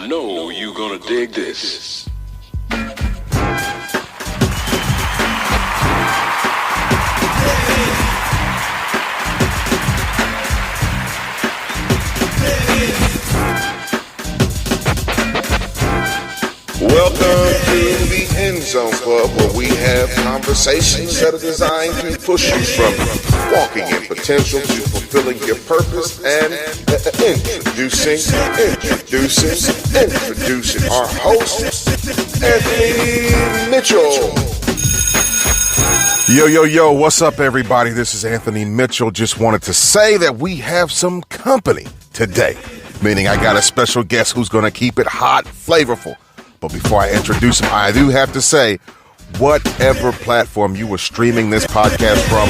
know you're gonna dig this. Welcome to the End Zone Club, where we have conversations that are designed to push you from walking in potential to fulfilling your purpose. And introducing our host, Anthony Mitchell. Yo, what's up, everybody? This is Anthony Mitchell. Just wanted to say that we have some company today, meaning I got a special guest who's going to keep it hot, flavorful. But before I introduce him, I do have to say, whatever platform you were streaming this podcast from,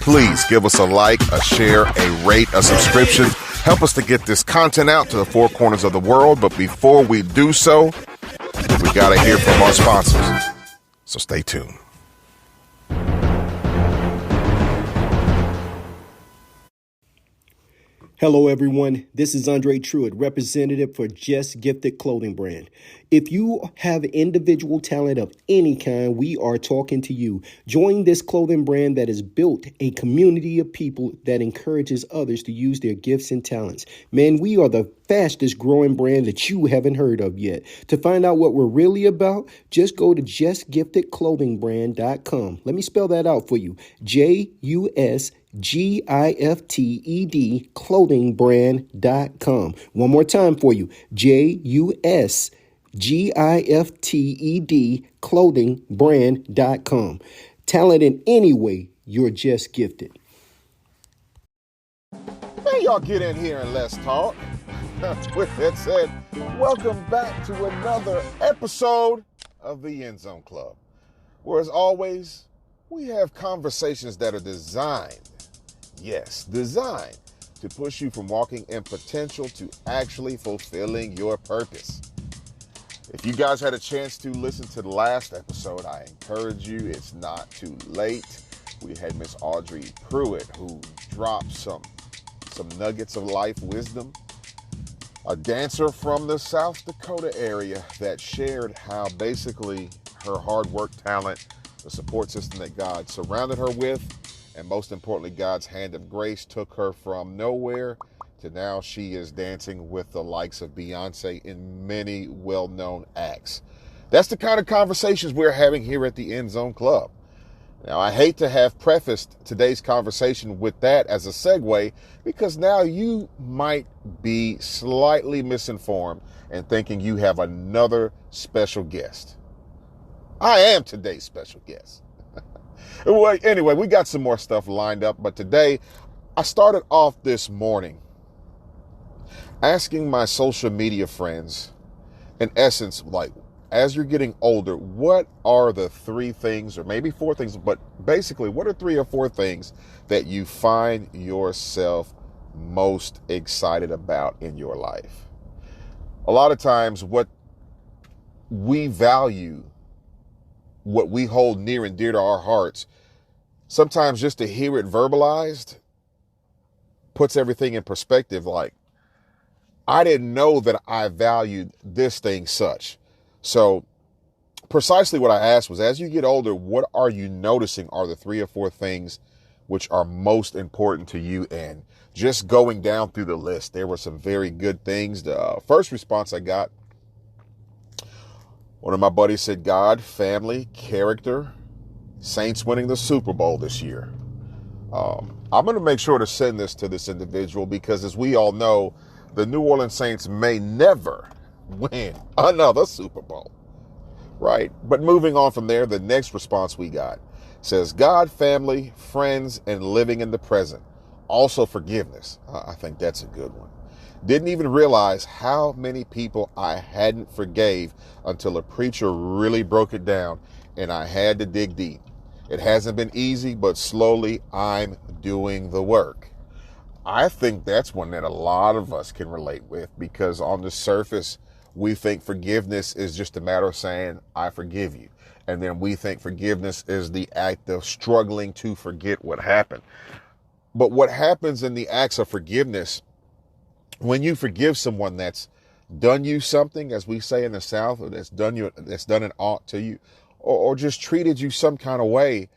please give us a like, a share, a rate, a subscription. Help us to get this content out to the four corners of the world. But before we do so, we got to hear from our sponsors. So stay tuned. Hello, everyone. This is Andre Truitt, representative for Just Gifted Clothing Brand. If you have individual talent of any kind, we are talking to you. Join this clothing brand that has built a community of people that encourages others to use their gifts and talents. Man, we are the fastest growing brand that you haven't heard of yet. To find out what we're really about, just go to justgiftedclothingbrand.com. Let me spell that out for you. JUSGIFTED clothingbrand.com. One more time for you. JUSGIFTED clothingbrand.com. Talent in any way, you're just gifted. Man, y'all get in here and let's talk. With that said, welcome back to another episode of the End Zone Club, where, as always, we have conversations that are designed to push you from walking in potential to actually fulfilling your purpose. If you guys had a chance to listen to the last episode, I encourage you, it's not too late. We had Miss Audrey Pruitt, who dropped some nuggets of life wisdom. A dancer from the South Dakota area that shared how basically her hard work, talent, the support system that God surrounded her with, and most importantly, God's hand of grace took her from nowhere to now she is dancing with the likes of Beyonce in many well-known acts. That's the kind of conversations we're having here at the End Zone Club. Now, I hate to have prefaced today's conversation with that as a segue, because now you might be slightly misinformed and thinking you have another special guest. I am today's special guest. Well, anyway, we got some more stuff lined up, but today I started off this morning asking my social media friends, in essence, like, as you're getting older, what are the three things, or maybe four things, but basically, what are three or four things that you find yourself most excited about in your life? A lot of times, what we value, what we hold near and dear to our hearts, sometimes just to hear it verbalized puts everything in perspective. Like, I didn't know that I valued this thing such. So precisely what I asked was, as you get older, what are you noticing are the three or four things which are most important to you? And just going down through the list, there were some very good things. The first response I got, one of my buddies said, God, family, character, Saints winning the Super Bowl this year. I'm going to make sure to send this to this individual, because as we all know, the New Orleans Saints may never win another Super Bowl, right? But moving on from there, the next response we got says, God, family, friends, and living in the present. Also forgiveness. I think that's a good one. Didn't even realize how many people I hadn't forgave until a preacher really broke it down, and I had to dig deep. It hasn't been easy, but slowly I'm doing the work. I think that's one that a lot of us can relate with, because on the surface, we think forgiveness is just a matter of saying, I forgive you. And then we think forgiveness is the act of struggling to forget what happened. But what happens in the acts of forgiveness, when you forgive someone that's done you something, as we say in the South, or that's done an ought to you, or just treated you some kind of way,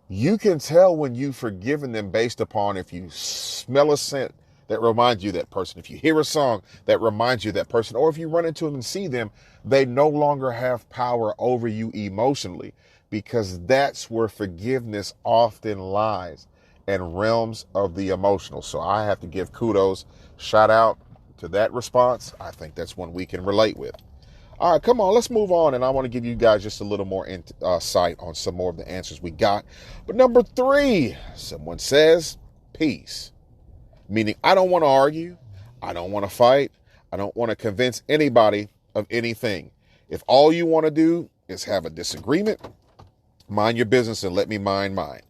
you can tell when you've forgiven them based upon if you smell a scent that reminds you of that person, if you hear a song that reminds you of that person, or if you run into them and see them, they no longer have power over you emotionally, because that's where forgiveness often lies, in realms of the emotional. So I have to give kudos, shout out to that response. I think that's one we can relate with. All right, come on, let's move on. And I want to give you guys just a little more insight on some more of the answers we got. But number 3, someone says peace. Meaning I don't want to argue. I don't want to fight. I don't want to convince anybody of anything. If all you want to do is have a disagreement, mind your business and let me mind mine.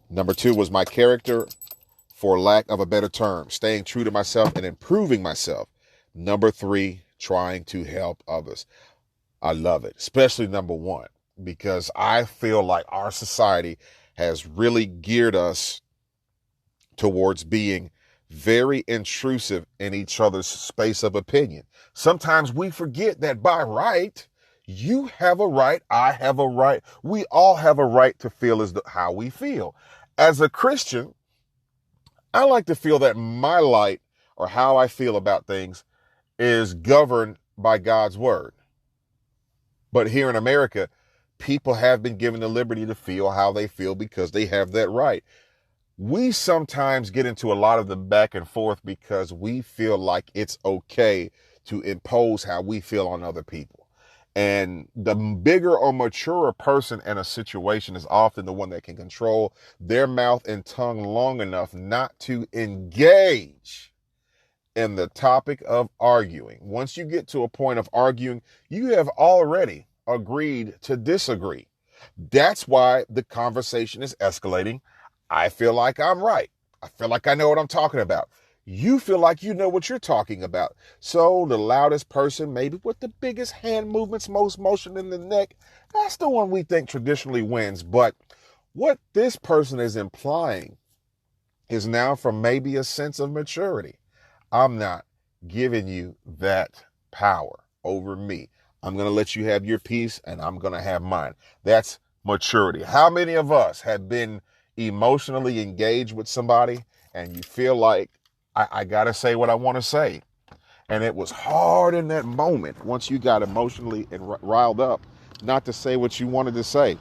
Number 2 was my character, for lack of a better term, staying true to myself and improving myself. Number 3, trying to help others. I love it, especially number 1, because I feel like our society has really geared us towards being very intrusive in each other's space of opinion. Sometimes we forget that by right, you have a right, I have a right, we all have a right to feel how we feel. As a Christian, I like to feel that my light, or how I feel about things, is governed by God's word. But here in America, people have been given the liberty to feel how they feel because they have that right. We sometimes get into a lot of the back and forth because we feel like it's okay to impose how we feel on other people. And the bigger or maturer person in a situation is often the one that can control their mouth and tongue long enough not to engage in the topic of arguing. Once you get to a point of arguing, you have already agreed to disagree. That's why the conversation is escalating. I feel like I'm right. I feel like I know what I'm talking about. You feel like you know what you're talking about. So the loudest person, maybe with the biggest hand movements, most motion in the neck, that's the one we think traditionally wins. But what this person is implying is now from maybe a sense of maturity. I'm not giving you that power over me. I'm going to let you have your peace and I'm going to have mine. That's maturity. How many of us have been emotionally engaged with somebody and you feel like, I got to say what I want to say? And it was hard in that moment, once you got emotionally and riled up, not to say what you wanted to say.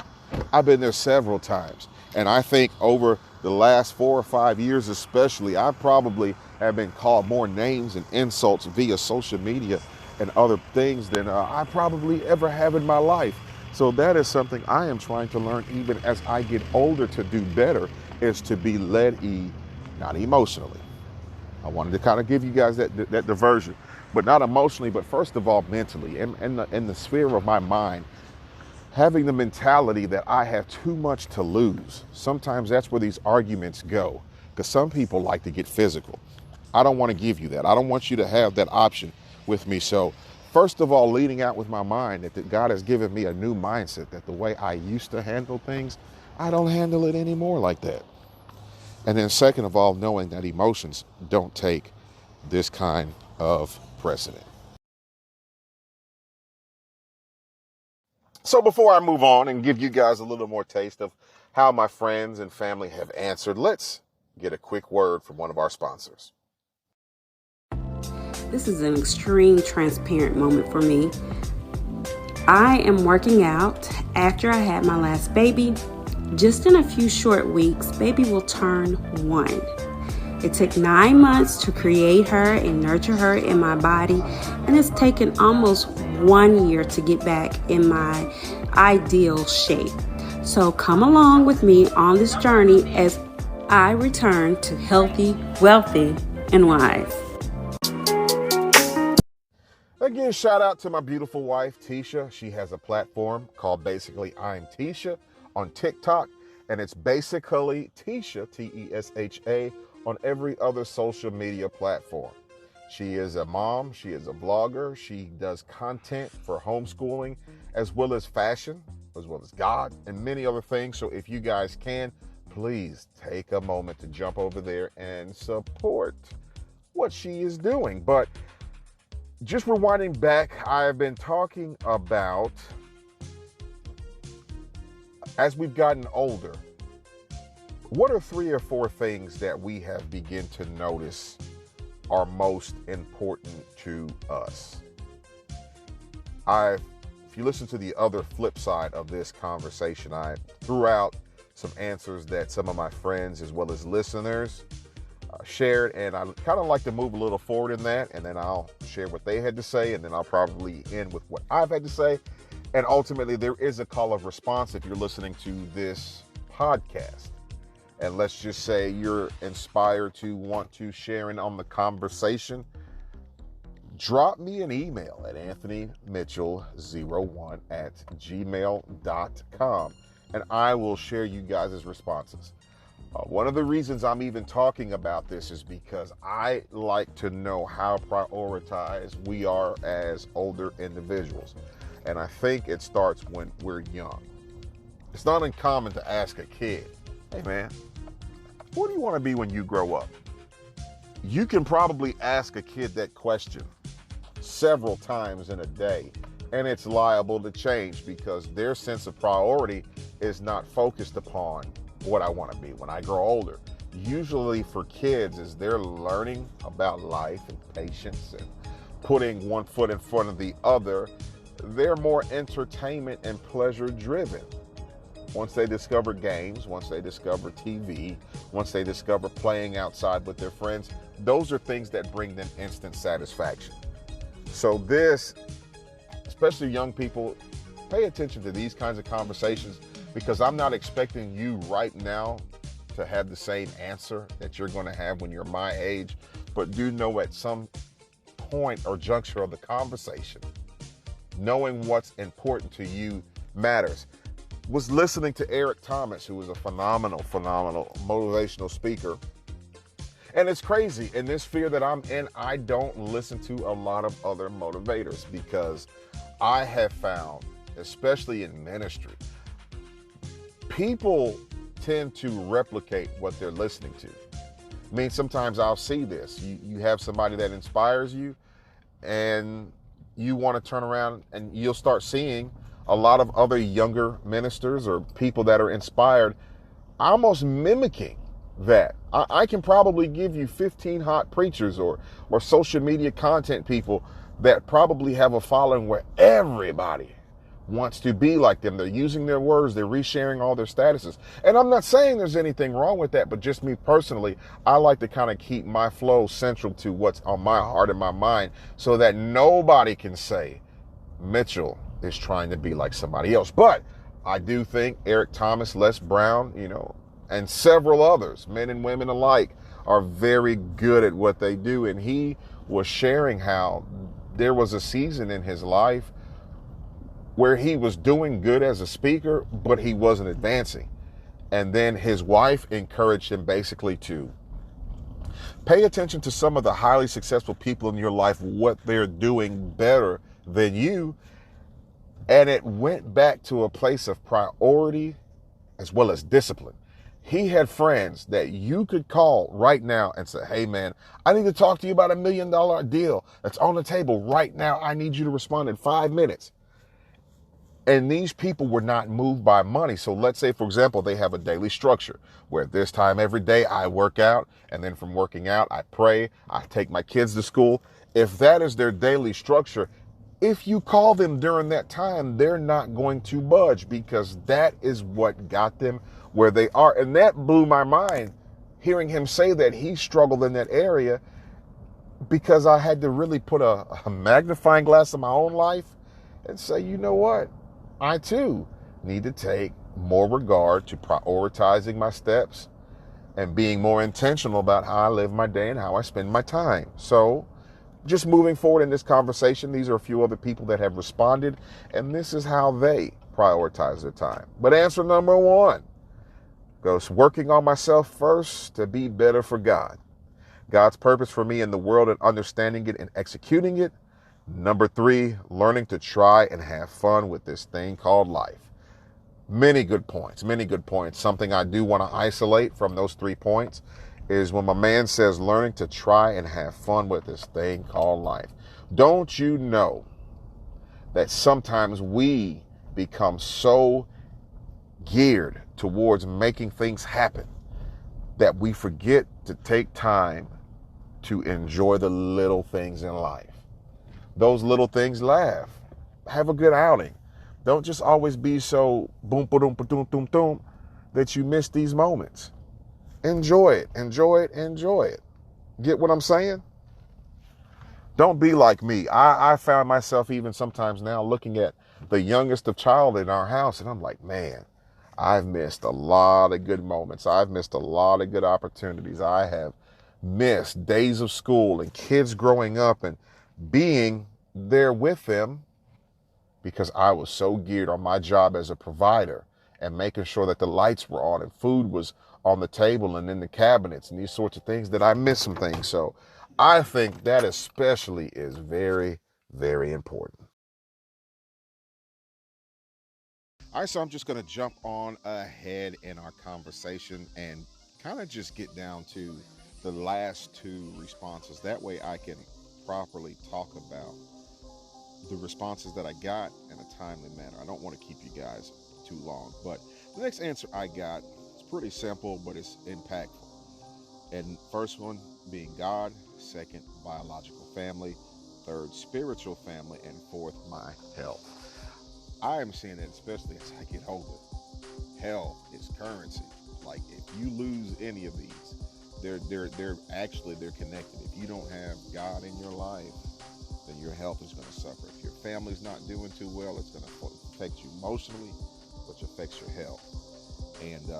I've been there several times. And I think over the last 4 or 5 years especially, I probably have been called more names and insults via social media and other things than I probably ever have in my life. So that is something I am trying to learn even as I get older to do better, is to be led not emotionally. I wanted to kind of give you guys that diversion, but not emotionally, but first of all, mentally, in the sphere of my mind, having the mentality that I have too much to lose. Sometimes that's where these arguments go, because some people like to get physical. I don't want to give you that. I don't want you to have that option with me. So first of all, leading out with my mind that God has given me a new mindset, that the way I used to handle things, I don't handle it anymore like that. And then second of all, knowing that emotions don't take this kind of precedent. So before I move on and give you guys a little more taste of how my friends and family have answered, let's get a quick word from one of our sponsors. This is an extreme transparent moment for me. I am working out after I had my last baby. Just in a few short weeks, baby will turn 1. It took 9 months to create her and nurture her in my body, and it's taken almost 1 year to get back in my ideal shape. So come along with me on this journey as I return to healthy, wealthy, and wise. Again, shout out to my beautiful wife, Tisha. She has a platform called Basically I'm Tisha on TikTok, and it's basically Tisha, T-E-S-H-A, on every other social media platform. She is a mom, she is a blogger, she does content for homeschooling, as well as fashion, as well as God, and many other things. So if you guys can, please take a moment to jump over there and support what she is doing. But just rewinding back, I've been talking about, as we've gotten older, what are 3 or 4 things that we have begun to notice are most important to us? If you listen to the other flip side of this conversation, I threw out some answers that some of my friends as well as listeners shared, and I kind of like to move a little forward in that, and then I'll share what they had to say, and then I'll probably end with what I've had to say. And ultimately, there is a call of response if you're listening to this podcast. And let's just say you're inspired to want to share in on the conversation. Drop me an email at anthonymitchell01@gmail.com, and I will share you guys' responses. One of the reasons I'm even talking about this is because I like to know how prioritized we are as older individuals. And I think it starts when we're young. It's not uncommon to ask a kid, hey man, what do you want to be when you grow up? You can probably ask a kid that question several times in a day, and it's liable to change because their sense of priority is not focused upon what I want to be when I grow older. Usually for kids, as they're learning about life and patience and putting one foot in front of the other, they're more entertainment and pleasure driven. Once they discover games, once they discover TV, once they discover playing outside with their friends, those are things that bring them instant satisfaction. So this, especially young people, pay attention to these kinds of conversations, because I'm not expecting you right now to have the same answer that you're going to have when you're my age, but do know at some point or juncture of the conversation, knowing what's important to you matters. Was listening to Eric Thomas, who is a phenomenal motivational speaker. And it's crazy, in this sphere that I'm in, I don't listen to a lot of other motivators because I have found, especially in ministry, people tend to replicate what they're listening to. I mean, sometimes I'll see this. You have somebody that inspires you, and you want to turn around and you'll start seeing a lot of other younger ministers or people that are inspired almost mimicking that. I can probably give you 15 hot preachers or social media content people that probably have a following where everybody wants to be like them. They're using their words, they're resharing all their statuses. And I'm not saying there's anything wrong with that, but just me personally, I like to kind of keep my flow central to what's on my heart and my mind so that nobody can say Mitchell is trying to be like somebody else. But I do think Eric Thomas, Les Brown, and several others, men and women alike, are very good at what they do. And he was sharing how there was a season in his life where he was doing good as a speaker, but he wasn't advancing. And then his wife encouraged him basically to pay attention to some of the highly successful people in your life, what they're doing better than you. And it went back to a place of priority as well as discipline. He had friends that you could call right now and say, hey man, I need to talk to you about $1 million deal that's on the table right now. I need you to respond in 5 minutes. And these people were not moved by money. So let's say, for example, they have a daily structure where at this time every day I work out, and then from working out, I pray, I take my kids to school. If that is their daily structure, if you call them during that time, they're not going to budge because that is what got them where they are. And that blew my mind, hearing him say that he struggled in that area, because I had to really put a magnifying glass on my own life and say, you know what? I too need to take more regard to prioritizing my steps and being more intentional about how I live my day and how I spend my time. So just moving forward in this conversation, these are a few other people that have responded, and this is how they prioritize their time. But answer number 1 goes working on myself first to be better for God. God's purpose for me in the world and understanding it and executing it. Number 3, learning to try and have fun with this thing called life. Many good points. Something I do want to isolate from those 3 points is when my man says learning to try and have fun with this thing called life. Don't you know that sometimes we become so geared towards making things happen that we forget to take time to enjoy the little things in life? Those little things, laugh, have a good outing. Don't just always be so boom, ba-doom, ba-doom, doom, doom, that you miss these moments. Enjoy it, enjoy it, enjoy it. Get what I'm saying? Don't be like me. I found myself even sometimes now looking at the youngest of child in our house, and I'm like, man, I've missed a lot of good moments. I've missed a lot of good opportunities. I have missed days of school and kids growing up and being there with them because I was so geared on my job as a provider and making sure that the lights were on and food was on the table and in the cabinets and these sorts of things that I missed some things. So I think that especially is very, very important. All right, so I'm just going to jump on ahead in our conversation and kind of just get down to the last two responses. That way I can properly talk about the responses that I got in a timely manner. I don't want to keep you guys too long, but the next answer I got is pretty simple, but it's impactful. And first one being God, second, biological family, third, spiritual family, and fourth, my health. I am seeing it, especially as I get older. Health is currency. Like, if you lose any of these, they're connected. If you don't have God in your life, then your health is going to suffer. If your family's not doing too well, it's going to affect you emotionally, which affects your health. And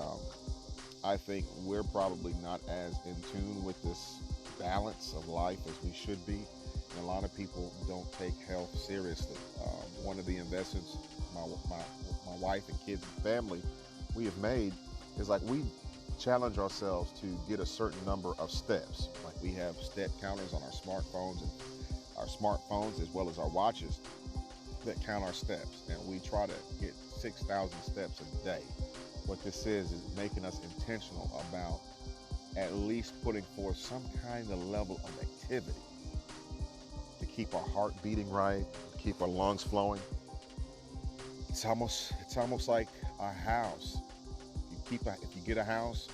I think we're probably not as in tune with this balance of life as we should be. And a lot of people don't take health seriously. One of the investments my wife and kids and family we have made is, like, we challenge ourselves to get a certain number of steps. Like, we have step counters on our smartphones as well as our watches that count our steps, and we try to get 6,000 steps a day. What this is making us intentional about at least putting forth some kind of level of activity to keep our heart beating right, keep our lungs flowing. It's almost like a house. If you get a house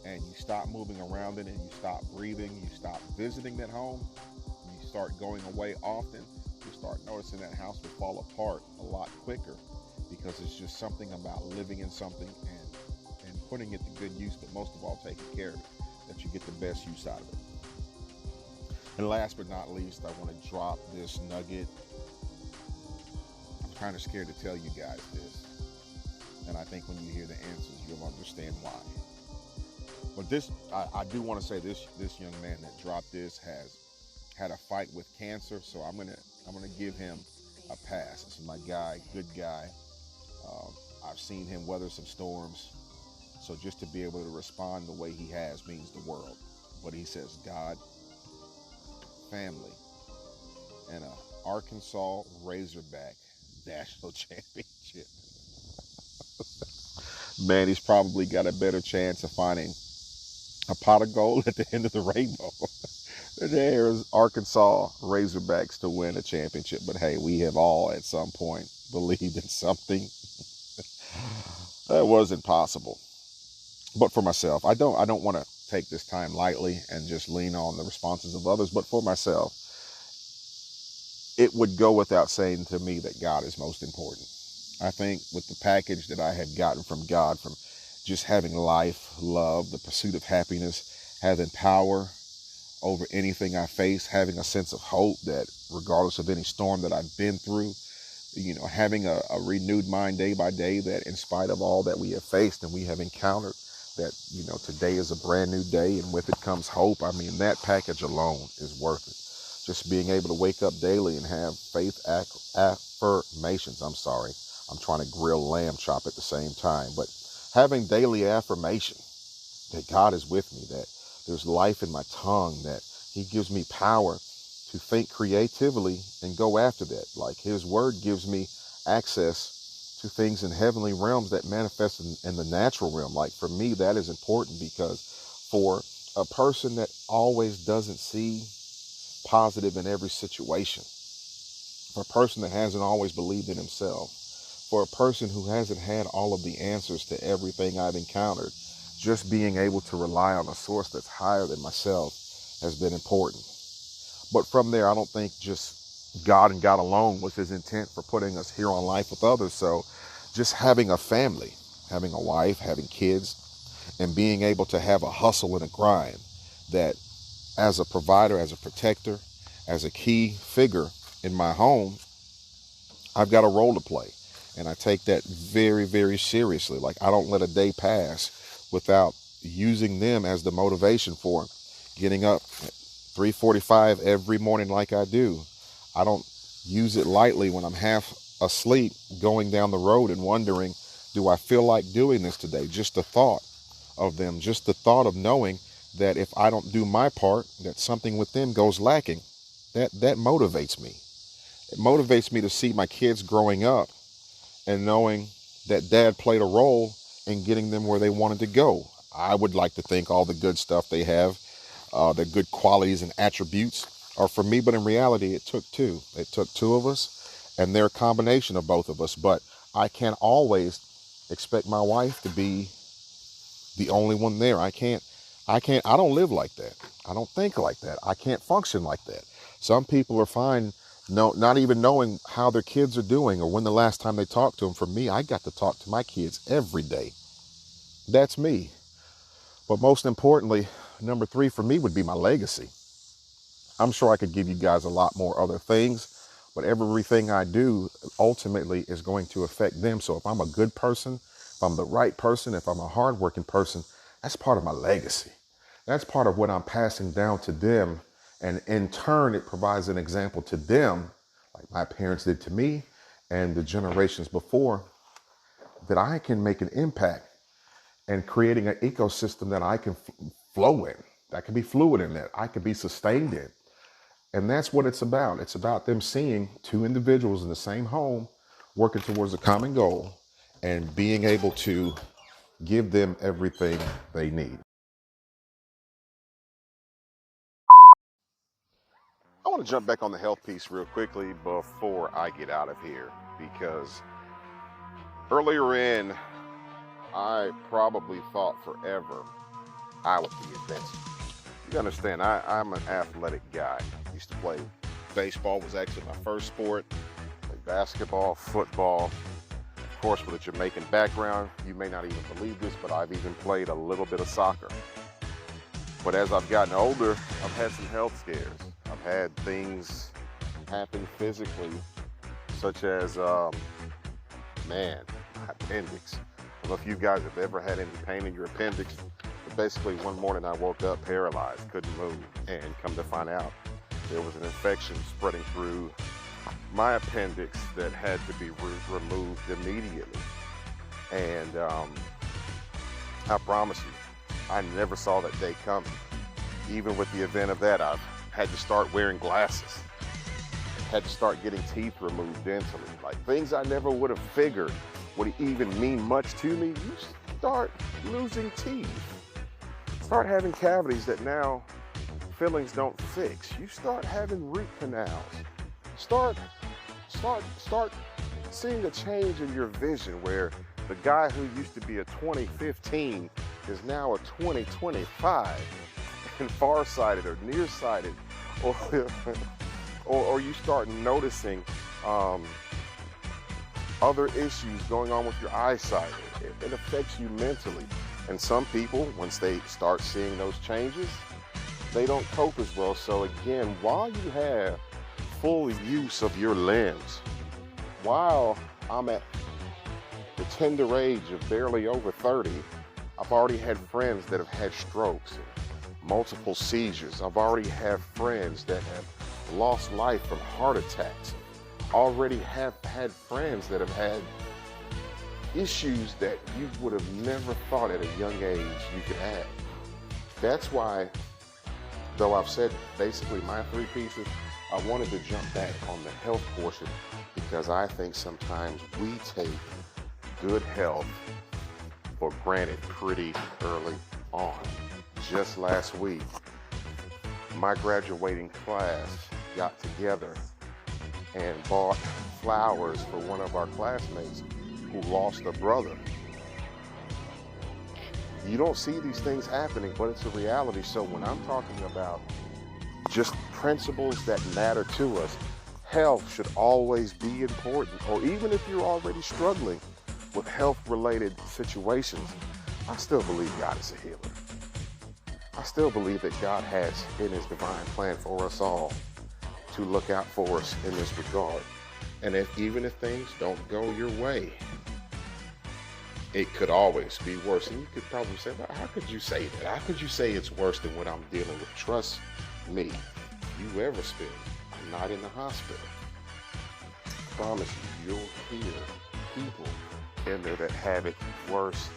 and you stop moving around in it, you stop breathing, you stop visiting that home, you start going away often, you start noticing that house will fall apart a lot quicker, because it's just something about living in something and putting it to good use, but most of all taking care of it, that you get the best use out of it. And last but not least, I want to drop this nugget. I'm kind of scared to tell you guys this, and I think when you hear the answers, you'll understand why. But this, I do want to say this young man that dropped this has had a fight with cancer, so I'm gonna give him a pass. This is my guy, good guy. I've seen him weather some storms, so just to be able to respond the way he has means the world. But he says God, family, and a Arkansas Razorback national championship. Man, he's probably got a better chance of finding a pot of gold at the end of the rainbow. There's Arkansas Razorbacks to win a championship. But hey, we have all at some point believed in something that wasn't possible. But for myself, I don't want to take this time lightly and just lean on the responses of others. But for myself, it would go without saying to me that God is most important. I think with the package that I had gotten from God, from just having life, love, the pursuit of happiness, having power over anything I face, having a sense of hope that regardless of any storm that I've been through, having a renewed mind day by day, that in spite of all that we have faced and we have encountered, that, today is a brand new day and with it comes hope. I mean, that package alone is worth it. Just being able to wake up daily and have faith affirmations. I'm trying to grill lamb chop at the same time, but having daily affirmation that God is with me, that there's life in my tongue, that he gives me power to think creatively and go after that. Like, his word gives me access to things in heavenly realms that manifest in the natural realm. Like, for me, that is important, because for a person that always doesn't see positive in every situation. For a person that hasn't always believed in himself, for a person who hasn't had all of the answers to everything I've encountered, just being able to rely on a source that's higher than myself has been important. But from there, I don't think just God and God alone was his intent for putting us here on life with others. So just having a family, having a wife, having kids, and being able to have a hustle and a grind that as a provider, as a protector, as a key figure in my home, I've got a role to play. And I take that very, very seriously. Like, I don't let a day pass without using them as the motivation for getting up at 3:45 every morning like I do. I don't use it lightly when I'm half asleep going down the road and wondering, do I feel like doing this today? Just the thought of them, just the thought of knowing that if I don't do my part, that something with them goes lacking. That motivates me. It motivates me to see my kids growing up and knowing that dad played a role in getting them where they wanted to go. I would like to think all the good stuff they have, the good qualities and attributes are for me, but in reality, it took two. It took two of us, and they're a combination of both of us. But I can't always expect my wife to be the only one there. I don't live like that. I don't think like that. I can't function like that. Some people are fine not even knowing how their kids are doing or when the last time they talked to them. For me, I got to talk to my kids every day. That's me. But most importantly, number 3 for me would be my legacy. I'm sure I could give you guys a lot more other things, but everything I do ultimately is going to affect them. So if I'm a good person, if I'm the right person, if I'm a hardworking person, that's part of my legacy. That's part of what I'm passing down to them. And in turn, it provides an example to them, like my parents did to me and the generations before, that I can make an impact and creating an ecosystem that I can flow in, that can be fluid in, that I can be sustained in. And that's what it's about. It's about them seeing two individuals in the same home working towards a common goal and being able to give them everything they need. I want to jump back on the health piece real quickly before I get out of here, because earlier in, I probably thought forever I would be invincible. You understand, I'm an athletic guy. I used to play baseball, was actually my first sport. Played basketball, football. Of course, with a Jamaican background, you may not even believe this, but I've even played a little bit of soccer. But as I've gotten older, I've had some health scares. I've had things happen physically, such as, my appendix. I don't know if you guys have ever had any pain in your appendix, but basically one morning I woke up paralyzed, couldn't move, and come to find out there was an infection spreading through my appendix that had to be removed immediately. And I promise you, I never saw that day coming. Even with the event of that, I've had to start wearing glasses. Had to start getting teeth removed dentally. Like things I never would have figured would even mean much to me. You start losing teeth. Start having cavities that now fillings don't fix. You start having root canals. Start seeing a change in your vision where the guy who used to be a 2015 is now a 2025 and farsighted or nearsighted, or you start noticing other issues going on with your eyesight. It affects you mentally. And some people, once they start seeing those changes, they don't cope as well. So again, while you have full use of your limbs, while I'm at the tender age of barely over 30, I've already had friends that have had strokes and multiple seizures. I've already had friends that have lost life from heart attacks. Already have had friends that have had issues that you would have never thought at a young age you could have. That's why, though I've said basically my 3 pieces, I wanted to jump back on the health portion because I think sometimes we take good health for granted pretty early on. Just last week, my graduating class got together and bought flowers for one of our classmates who lost a brother. You don't see these things happening, but it's a reality. So when I'm talking about just principles that matter to us, health should always be important. Or even if you're already struggling with health-related situations, I still believe God is a healer. I still believe that God has in his divine plan for us all to look out for us in this regard. And even if things don't go your way, it could always be worse. And you could probably say, well, how could you say that? How could you say it's worse than what I'm dealing with? Trust me, if you ever spend a night in the hospital, I promise you, you'll hear people in there that have it worse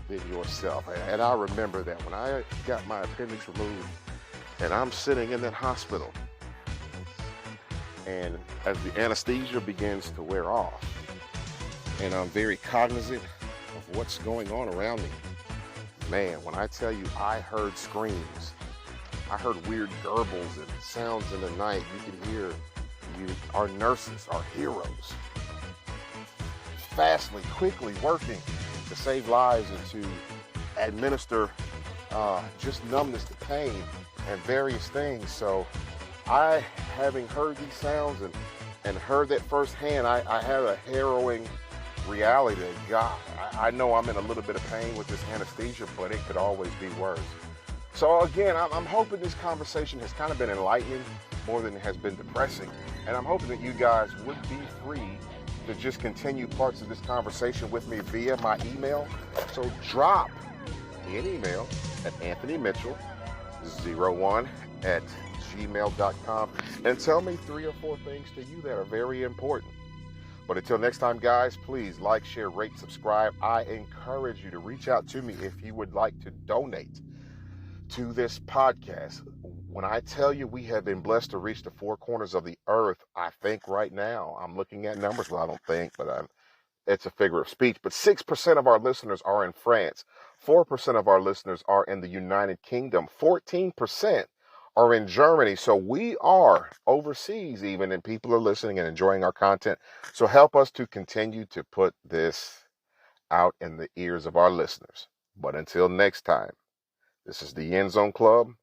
than yourself. And I remember that when I got my appendix removed and I'm sitting in that hospital, and as the anesthesia begins to wear off, and I'm very cognizant of what's going on around me, man, when I tell you I heard screams, I heard weird gurbles and sounds in the night. You can hear our nurses, our heroes, fastly, quickly working to save lives and to administer just numbness to pain and various things. So I, having heard these sounds and heard that firsthand, I had a harrowing reality that, God, I know I'm in a little bit of pain with this anesthesia, but it could always be worse. So again, I'm hoping this conversation has kind of been enlightening more than it has been depressing. And I'm hoping that you guys would be free to just continue parts of this conversation with me via my email. So drop me an email at anthonymitchell01@gmail.com and tell me 3 or 4 things to you that are very important. But until next time, guys, please like, share, rate, subscribe. I encourage you to reach out to me if you would like to donate to this podcast. When I tell you we have been blessed to reach the 4 corners of the earth, I think right now, I'm looking at numbers, well, I don't think, but it's a figure of speech, but 6% of our listeners are in France, 4% of our listeners are in the United Kingdom, 14% are in Germany. So we are overseas even, and people are listening and enjoying our content. So help us to continue to put this out in the ears of our listeners. But until next time, this is the End Zone Club,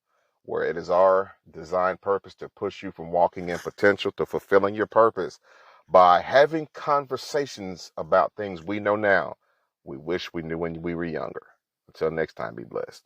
where it is our design purpose to push you from walking in potential to fulfilling your purpose by having conversations about things we know now we wish we knew when we were younger. Until next time, be blessed.